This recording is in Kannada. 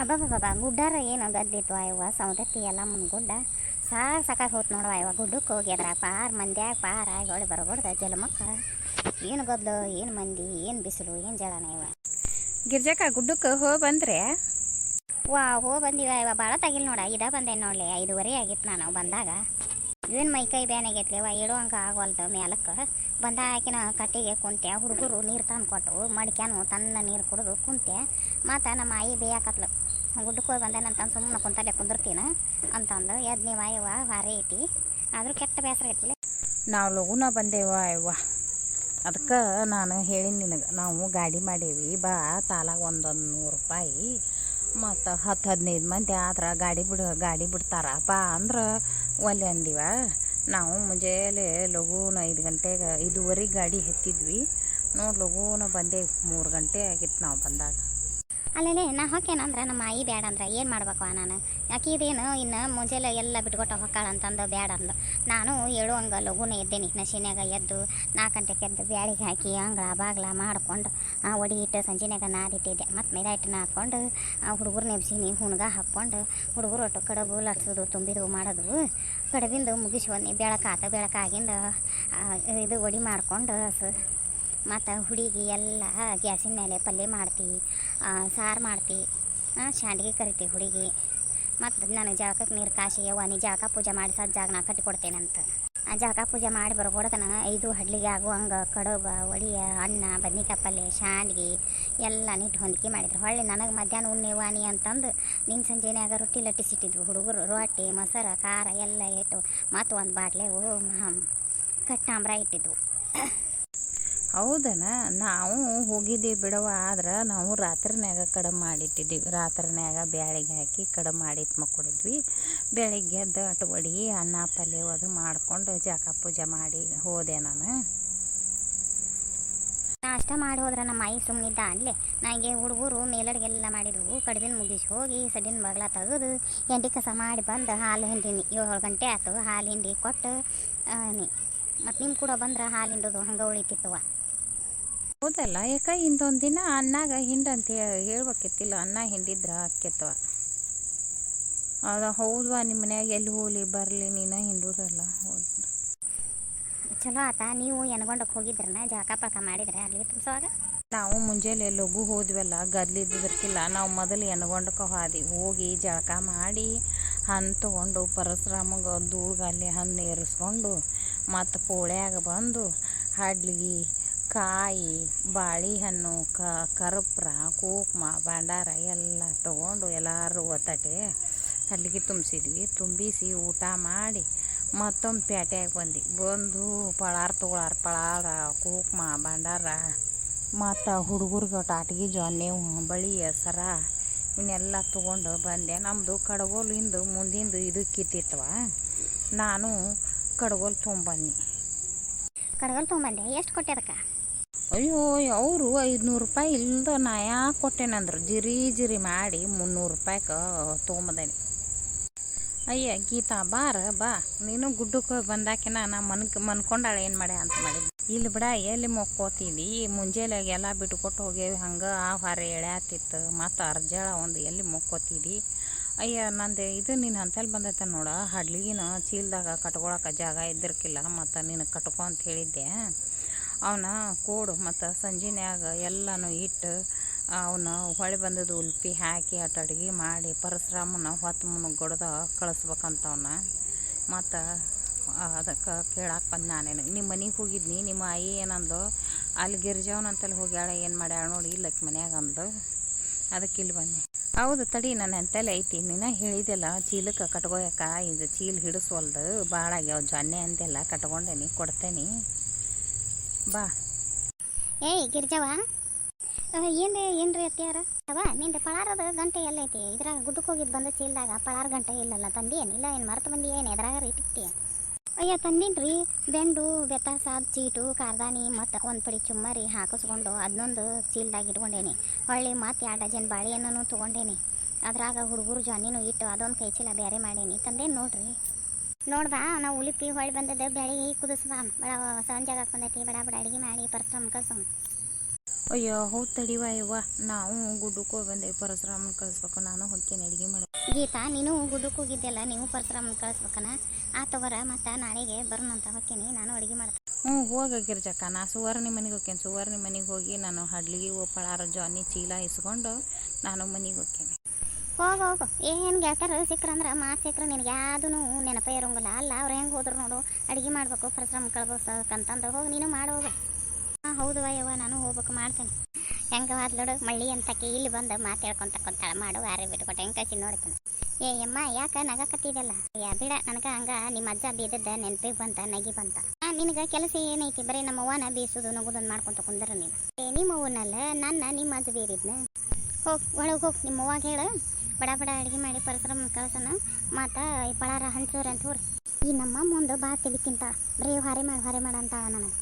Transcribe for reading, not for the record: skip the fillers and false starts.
ಅಬ್ಬಬ್ಬಬ್ಬ ಗುಡ್ಡಾರ ಏನು ಗದ್ದಿತ್ತು ಅಯ್ಯವ್ವ ಸೌದತ್ತಿ ಎಲ್ಲ ಮುಂದ್ಗುಡ್ಡ ಸಾಕಾಗಿ ಹೋತ್ ನೋಡುವ ಅಯ್ಯವ್ವ ಗುಡ್ಡಕ್ಕೆ ಹೋಗಿ ಅದ್ರ ಪಾರ್ ಮಂದ್ಯಾಗ ಪಾರ ಹೊಳಿ ಬರಬಾರ್ದ ಜಲಮಕ್ಕ ಏನು ಗದ್ಲು ಏನು ಮಂದಿ ಏನು ಬಿಸಿಲು ಏನು ಜಳನ ಇವ ಗಿರ್ಜಕ್ಕ ಗುಡ್ಡಕ್ಕೆ ಹೋಗಿ ಬಂದ್ರೆ ಬಂದಿವ ಇವ ಭಾಳ ತಗಿಲ್ ನೋಡ ಬಂದೇನು ನೋಡಲಿ 5:30 ಆಗಿತ್ತು ನಾನು ಬಂದಾಗ ಏನು ಮೈ ಕೈ ಬ್ಯಾನಾಗೈತ್ಲಿ ಇವ ಹೇಳೋ ಹಂಗೆ ಆಗವಲ್ದು ಮ್ಯಾಲಕ್ಕೆ ಬಂದಾಕಿನ ಕಟ್ಟಿಗೆ ಕುಂತೆ ಹುಡುಗರು ನೀರು ತಂದು ಕೊಟ್ಟು ಮಡಿಕ್ಯಾನು ತನ್ನ ನೀರು ಕುಡಿದು ಕುಂತೆ ಮತ್ತು ನಮ್ಮ ಆಯಿ ಬೇಯಾಕತ್ಲು ಗುಡ್ಡಕ್ಕೆ ಹೋಗಿ ಬಂದೇನಂತ ಸುಮ್ಮನೆ ಕುಂತಲ್ಲೇ ಕುಂದಿರ್ತೀನಿ ಅಂತಂದು ಎದ್ದು ನೀವು ಅಯ್ಯವ್ವ ಭಾರಿ ಐತಿ ಆದರೂ ಕೆಟ್ಟ ಬೇಸರ ಐತಿಲ್ಲ. ನಾವು ಲಘುನ ಬಂದೇವ ಅವ್ವ ಅದಕ್ಕೆ ನಾನು ಹೇಳಿನಿ ನಿನಗೆ ನಾವು ಗಾಡಿ ಮಾಡೇವಿ ಬಾ ತಾಲಾಗ 100 ರೂಪಾಯಿ ಮತ್ತು 10-15 ಮಂದಿ ಆದ್ರೆ ಗಾಡಿ ಬಿಡ್ತಾರ ಬಾ ಅಂದ್ರೆ ಒಲ್ಲೆ ಅಂದಿವ. ನಾವು ಮುಂಜಾನೆ ಲಘುನ 5 ಗಂಟೆಗೆ 5:30 ಗಾಡಿ ಹತ್ತಿದ್ವಿ ನೋಡಿ ಲಘುನ ಬಂದೇವಿ 3 ಗಂಟೆ ಆಗಿತ್ತು ನಾವು ಬಂದಾಗ. ಅಲ್ಲೇ ನಾ ಹೊಕ್ಕೇನಂದ್ರೆ ನಮ್ಮ ಆಯಿ ಬೇಡ ಅಂದ್ರೆ ಏನು ಮಾಡ್ಬೇಕು ನಾನು ಯಾಕೆ ಇದೇನು ಇನ್ನು ಮುಂಜಾನೆ ಎಲ್ಲ ಬಿಟ್ಕೊಟ್ಟು ಹೊಕ್ಕಾಳ ಅಂತಂದು ಬೇಡ ಅಂದು ನಾನು ಹೇಳುವಂಗೆ ಲಘುನ ಎದ್ದೇನಿ ನಶಿನ್ಯಾಗ ಎದ್ದು 4 ಗಂಟೆಗೆ ಎದ್ದು ಬ್ಯಾಡಿಗೆ ಹಾಕಿ ಅಂಗಳ ಬಾಗ್ಲ ಮಾಡ್ಕೊಂಡು ಒಡಿ ಇಟ್ಟು ಸಂಜೆನಾಗ ನಾದಿಟ್ಟಿದ್ದೆ ಮತ್ತು ಮೈದಾ ಹಿಟ್ಟು ನಾದ್ಕೊಂಡು ಹುಡುಗರು ನೆಬ್ಸಿನಿ ಹುಣ್ಗ ಹಾಕ್ಕೊಂಡು ಹುಡುಗರು ಒಟ್ಟು ಕಡುಬು ಲಟ್ಸೋದು ತುಂಬಿದು ಮಾಡೋದು ಕಡುಬಿಂದು ಮುಗಿಸಿ ಬಂದು ಬೆಳಕಾಗಿಂದ ಇದು ಒಡಿ ಮಾಡ್ಕೊಂಡು ಮತ್ತು ಹುಡುಗಿ ಎಲ್ಲ ಗ್ಯಾಸಿನ ಮೇಲೆ ಪಲ್ಯ ಮಾಡ್ತೀವಿ ಸಾರು ಮಾಡ್ತೀವಿ ಶಾಂಡ್ಗೆ ಕರಿತೀವಿ ಹುಡುಗಿ ಮತ್ತು ನನಗೆ ಜಳಕಕ್ಕೆ ನೀರು ಕಾಸಿ ಯವ್ವ ನೀ ಜಳಕ ಪೂಜೆ ಮಾಡಿ ಸಜ್ಜಾಗ ನಾ ಕಟ್ಟಿಕೊಡ್ತೇನಂತ ಜಳಕ ಪೂಜೆ ಮಾಡಿ ಬರೋದನ 5 ಹಡ್ಲಿಗೆ ಆಗುವಂಗೆ ಕಡುಬ ಒಡಿಯ ಅನ್ನ ಬದ್ನಿಕಾಯಿ ಪಲ್ಯ ಶಾಂಡ್ಗೆ ಎಲ್ಲ ನಿಟ್ಟು ಹೊಂದಿಕೆ ಮಾಡಿದ್ರು ಹೊಳ್ಳಿ ನನಗೆ ಮಧ್ಯಾಹ್ನ ಉಣ್ಣೆವಾಣಿ ಅಂತಂದು ನಿನ್ನ ಸಂಜೆನಾಗ ರೊಟ್ಟಿ ಲಟ್ಟಿಸಿಟ್ಟಿದ್ವು ಹುಡುಗರು ರೊಟ್ಟಿ ಮೊಸರು ಖಾರ ಎಲ್ಲ ಇಟ್ಟು ಮತ್ತು ಒಂದು ಬಾಟ್ಲೆ ಕಟ್ಟಾಂಬ್ರ ಇಟ್ಟಿದ್ವು. ಹೌದನ ನಾವು ಹೋಗಿದ್ದೀವಿ ಬಿಡವ ಆದ್ರೆ ನಾವು ರಾತ್ರಿನಾಗ ಕಡುಬು ಮಾಡಿಟ್ಟಿದ್ದೀವಿ ರಾತ್ರಿನಾಗ ಬ್ಯಾಳಿಗೆ ಹಾಕಿ ಕಡುಬು ಮಾಡಿಟ್ಟು ಮಕ್ಕೊಂಡಿದ್ವಿ. ಬೆಳಿಗ್ಗೆ ಎದ್ದು ಅಟ್ಟು ಒಡಿ ಅನ್ನ ಪಲ್ಯ ಅದು ಮಾಡ್ಕೊಂಡು ಜಳಕ ಪೂಜೆ ಮಾಡಿ ಹೋದೆ ನಾನು. ನಾಷ್ಟ ಮಾಡಿ ಹೋದ್ರೆ ನಮ್ಮ ಆಯಿ ಸುಮ್ಮನಿದ್ದ ಅಲ್ಲೇ ನನಗೆ ಹುಡುಗರು ಮೇಲಡಿಗೆಲ್ಲ ಮಾಡಿದ್ವು ಕಡುಬಿನ ಮುಗಿಸಿ ಹೋಗಿ ಸಡಿನ ಬಗಲ ತೆಗೆದು ಎಂಡಿ ಕಸ ಮಾಡಿ ಬಂದು ಹಾಲು ಹಿಂಡಿನಿ 7 ಗಂಟೆ ಆಯ್ತು ಹಾಲು ಹಿಂಡಿ ಕೊಟ್ಟು ಮತ್ತು ನಿಮ್ಮ ಕೂಡ ಬಂದ್ರೆ ಹಾಲು ಹಿಂಡೋದು ಹಂಗೆ ಉಳಿತಿತ್ತವ. ಹೌದಲ್ಲ ಯಾಕೆ ಇಂದೊಂದು ದಿನ ಅನ್ನಾಗ ಹಿಂಡಂತ ಹೇಳ್ಬೇಕಿತ್ತಿಲ್ಲ ಅನ್ನ ಹಿಂಡಿದ್ರೆ ಆಕ್ಕೆತ್ತವ. ಅದು ಹೌದವಾ ನಿಮ್ಮ ಮನ್ಯಾಗ ಎಲ್ಲಿ ಹೋಗ್ಲಿ ಬರಲಿ ನೀನು ಹಿಂಡುದಲ್ಲ ಹೌದು ಚಲೋ ಆತ ನೀವು ಎನ್ಗೊಂಡಕ್ಕೆ ಹೋಗಿದ್ರನ ಜಳಕ ಪಳಕ ಮಾಡಿದ್ರೆ ಅಲ್ಲಿ ತುಂಬಿಸುವಾಗ ನಾವು ಮುಂಜಾನೆ ಲಘು ಹೋದ್ವಲ್ಲ ಗದ್ಲಿದ್ದದಕ್ಕಿಲ್ಲ ನಾವು ಮೊದಲು ಎನ್ಗೊಂಡಕ್ಕೆ ಹೋಗಿ ಜಳಕ ಮಾಡಿ ಹಣ್ಣು ತೊಗೊಂಡು ಪರಶುರಾಮಗೆ ಧೂಳ್ಗಲ್ಲಿ ಹಣ್ಣು ಏರಿಸ್ಕೊಂಡು ಮತ್ತು ಪೋಳ್ಯಾಗ ಬಂದು ಹಡ್ಲಿಗೆ ಕಾಯಿ ಬಾಳೆಹಣ್ಣು ಕರ್ಪೂರ ಕುಂಕುಮ ಭಂಡಾರ ಎಲ್ಲ ತೊಗೊಂಡು ಎಲ್ಲರೂ ಒತ್ತಟೆ ಹಡ್ಲಿಗೆ ತುಂಬಿಸಿ ಊಟ ಮಾಡಿ ಮತ್ತೊಂದು ಪೇಟೆಯಾಗ ಬಂದು ಪಳಾರ ಕುಂಕುಮ ಭಂಡಾರ ಮತ್ತು ಹುಡುಗರಿಗೆ ಆಟಿಗೆ ಜೊನ್ನೆ ಬಳಿ ಸರ ಇವನ್ನೆಲ್ಲ ತೊಗೊಂಡು ಬಂದೆ. ನಮ್ಮದು ಕಡ್ಗೋಲಿಂದು ಮುಂದಿಂದು ಇದಕ್ಕಿತ್ತಿತ್ತವ ನಾನು ಕಡ್ಗೋಲು ತೊಗೊಂಬಂದೆ. ಎಷ್ಟು ಕೊಟ್ಟೆ ಅದಕ್ಕೆ? ಅಯ್ಯೋ ಅವರು 500 ರೂಪಾಯಿ ಇಲ್ದ ನಾ ಯಾಕೆ ಕೊಟ್ಟೇನಂದ್ರು ಜಿರಿ ಮಾಡಿ 300 ರೂಪಾಯಿಗೆ ತೊಗೊಂಬಂದೇನೆ. ಅಯ್ಯ ಗೀತಾ ಬಾ ನೀನು ಗುಡ್ಡಕ್ಕೆ ಬಂದಾಕಿನ ನಾ ಮನ್ಕೊಂಡಾಳೆ ಏನು ಮಾಡ್ಯ ಅಂತ ಮಾಡಿದ್ದೆ. ಇಲ್ಲಿ ಬಿಡ ಎಲ್ಲಿ ಮೊಕ್ಕೋತಿದ್ದಿ ಮುಂಜಾನೆ ಎಲ್ಲ ಬಿಟ್ಕೊಟ್ಟು ಹೋಗೇವಿ ಹಂಗೆ ಆಹಾರ ಎಳ್ಯಾತಿತ್ತು ಮತ್ತು ಅರ್ಜಾಳ ಒಂದು ಎಲ್ಲಿ ಮೊಕ್ಕೋತಿದ್ದಿ. ಅಯ್ಯ ನಂದು ಇದು ನೀನು ಅಂತಲ್ಲಿ ಬಂದೈತೆ ನೋಡ ಹಡ್ಲಿಗಿನ ಚೀಲ್ದಾಗ ಕಟ್ಕೊಳಕ್ಕೆ ಜಾಗ ಇದ್ದಿರ್ಕಿಲ್ಲ ಮತ್ತು ನೀನು ಕಟ್ಕೊ ಅಂತ ಹೇಳಿದ್ದೆ. ಅವನ ಕೂಡು ಮತ್ತು ಸಂಜೆನ್ಯಾಗ ಎಲ್ಲನೂ ಇಟ್ಟು ಅವನು ಹೊಳೆ ಬಂದದ್ದು ಉಲ್ಪಿ ಹಾಕಿ ಅಟ್ಟು ಅಡುಗೆ ಮಾಡಿ ಪರಶುರಾಮನ ಹೊತ್ತು ಮುನುಗೊಡ್ದ ಕಳಿಸ್ಬೇಕಂತವನ್ನ ಮತ್ತು ಅದಕ್ಕೆ ಕೇಳಕ್ಕೆ ಬಂದು ನಾನೇನು ನಿಮ್ಮ ಮನೆಗೆ ಹೋಗಿದ್ನಿ ನಿಮ್ಮ ಆಯಿ ಏನಂದು ಅಲ್ಲಿ ಗಿರ್ಜವನಂತಲ್ಲಿ ಹೋಗ್ಯಾಳ ಏನು ಮಾಡ್ಯಾಳ ನೋಡಿ ಇಲ್ಲಕ್ಕೆ ಮನ್ಯಾಗ ಅಂದು ಅದಕ್ಕೆ ಇಲ್ಲಿ ಬನ್ನಿ. ಹೌದು ತಡಿ ನನ್ನ ಅಂತೆಲ್ಲ ಐತಿ ನೀನು ಹೇಳಿದೆಲ್ಲ ಚೀಲಕ್ಕೆ ಕಟ್ಕೊಯಕ್ಕ ಇದು ಚೀಲ ಹಿಡಿಸ್ವಲ್ದು ಭಾಳ ಆಗ್ಯಾವ ಜೊನ್ನೆ ಅಂತೆಲ್ಲ ಕಟ್ಕೊಂಡೇನಿ ಕೊಡ್ತೇನೆ ಬಾ. ಏಯ್ ಗಿರ್ಜವ ಏನ್ರಿ ಅತ್ಯಾರ ಅವ ನಿಂದು ಪಳಾರದ ಗಂಟೆ ಎಲ್ಲೈತಿ ಇದ್ರಾಗ ಗುಡ್ಡಕ್ಕೆ ಹೋಗಿದ್ದು ಬಂದ ಚೀಲ್ದಾಗ ಪಳಾರ ಗಂಟೆ ಇಲ್ಲಲ್ಲ ತಂದಿ ಏನಿಲ್ಲ ಏನು ಮರ್ತು ಬಂದಿ ಏನು ಎದ್ರಾಗ ಇಟ್ಟಿರ್ತೀಯ? ಅಯ್ಯ ತಂದೀನ್ರಿ ಬೆಂಡು ಬೆತ್ತಾಸಾದ ಚೀಟು ಕಾರ್ದಾನಿ ಮತ್ತು ಒಂದು ಪಡಿ ಚುಮ್ಮರಿ ಹಾಕಿಸ್ಕೊಂಡು ಅದನ್ನೊಂದು ಚೀಲ್ದಾಗ ಇಟ್ಕೊಂಡೇನಿ. ಹೊಳ್ಳಿ ಮತ್ತು 2 ಡಜನ್ ಬಾಳೆಹಣ್ಣು ತೊಗೊಂಡೇನಿ. ಅದ್ರಾಗ ಹುಡುಗರು ಜೊನ್ನಿನೂ ಇಟ್ಟು ಅದೊಂದು ಕೈ ಚೀಲ ಬೇರೆ ಮಾಡೇನಿ ತಂದೇನು ನೋಡ್ರಿ. ನೋಡ್ಬಾ ನಾವು ಉಳಿಪಿ ಹೊಳ್ಳಿ ಬಂದದ್ದು ಬೆಳಿಗ್ಗೆ ಕುದಿಸ್ಬಾ ಬಡ ಸಂಜೆಗೆ ಬಂದೈತಿ ಬಡ ಅಡುಗೆ ಮಾಡಿ ಪರಶುರಾಮ ಕಳ್ಸೋಣ. ಅಯ್ಯೋ ಹೌದು ತಡಿವ ಯವ್ವ, ನಾವು ಗುಡ್ಡಕ್ಕೆ ಹೋಗಿ ಬಂದೆ, ಪರಶುರಾಮನ ಕಳಿಸ್ಬೇಕು, ನಾನು ಹೊಕ್ಕೇನೆ ಅಡುಗೆ ಮಾಡಿ. ಗೀತಾ, ನೀನು ಗುಡ್ಡಕ್ಕೆ ಹೋಗಿದ್ದೆಲ್ಲ, ನೀವು ಪರಶುರಾಮನ ಕಳಿಸ್ಬೇಕನ. ಆ ತಗೋರ ಮತ್ತು ನಾಳೆಗೆ ಬರೋಣಂತ ಹೊಕ್ಕೇನಿ, ನಾನು ಅಡುಗೆ ಮಾಡ್ತೀನಿ. ಹ್ಞೂ ಹೋಗಿ ಗಿರ್ಜಕ್ಕ, ನಾ ಸುವರ್ಣಿ ಮನೆಗೆ ಹೋಗ್ತೇನೆ. ಸುವರ್ಣಿ ಮನೆಗೆ ಹೋಗಿ ನಾನು ಹಡ್ಲಿಗೆ ಪಳಾರ ಜಾನಿ ಚೀಲ ಇಸ್ಕೊಂಡು ನಾನು ಮನೆಗೆ ಹೋಗ್ತೇನೆ. ಹೋಗು ಏನು ಗೆಳತರು ಸಿಕ್ಕ್ರಂದ್ರೆ ಮಾತು ಸಿಕ್ಕರೆ ನಿನಗೆ ಯಾವುದೂ ನೆನಪೇ ಇರೋಂಗಿಲ್ಲ. ಅಲ್ಲ ಅವ್ರು ಹೆಂಗೆ ಹೋದ್ರು ನೋಡು, ಅಡುಗೆ ಮಾಡ್ಬೇಕು, ಪರಶುರಾಮ ಕಳ್ಬೇಕಂತಂದು ಹೋಗಿ ನೀನು ಮಾಡೋಗ. ಹಾಂ ಹೌದು ಯವ್ವ, ನಾನು ಹೋಗ್ಬೇಕು, ಮಾಡ್ತೇನೆ. ಹೆಂಗೆ ಹೋದ್ಲೋಡು ಮಳ್ಳಿ ಅಂತಕ್ಕೆ ಇಲ್ಲಿ ಬಂದು ಮಾತು ಹೇಳ್ಕೊಂತ ಮಾಡು, ಯಾರೇ ಬಿಟ್ಕೊಟ್ಟೆ ಹೆಂಗೆ ಕಸಿ ನೋಡ್ತೀನಿ. ಅಮ್ಮ ಯಾಕೆ ನಗಕತ್ತಿದೆಲ್ಲ? ಬಿಡ, ನನಗೆ ಹಂಗೆ ನಿಮ್ಮ ಅಜ್ಜ ಬೀದದ್ದ ನೆನಪಿಗೆ ಬಂತ, ನಗಿ ಬಂತ. ನಿನಗೆ ಕೆಲಸ ಏನೈತಿ? ಬರೀ ನಮ್ಮ ಅವ್ವನ ಬೀಸೋದು ನಗುದೊಂದು ಮಾಡ್ಕೊತ ಕುಂದ್ರ ನೀನು. ನಿಮ್ಮ ಅವ್ವನಲ್ಲ ನಿಮ್ಮ ಅಜ್ಜ ಬೇರಿದ್ನ. ಒಳಗೆ ಹೋಗಿ ನಿಮ್ಮ ಅವ್ವಾಗ ಹೇಳು, ಬಡ ಅಡುಗೆ ಮಾಡಿ ಪರಶುರಾಮನ ಕಳ್ಸೋಣ, ಮತ್ತು ಈ ಪಳಾರ ಹಂಚೋರಿ ಅಂತ ಹೋರಿ. ಈ ನಮ್ಮ ಮುಂದೆ ಭಾಳ ತಿಳಿ ತಿಂತಾಳ, ಬರೀ ಹಾರೆ ಮಾಡಿ ಅಂತಾಳ ನನಗೆ.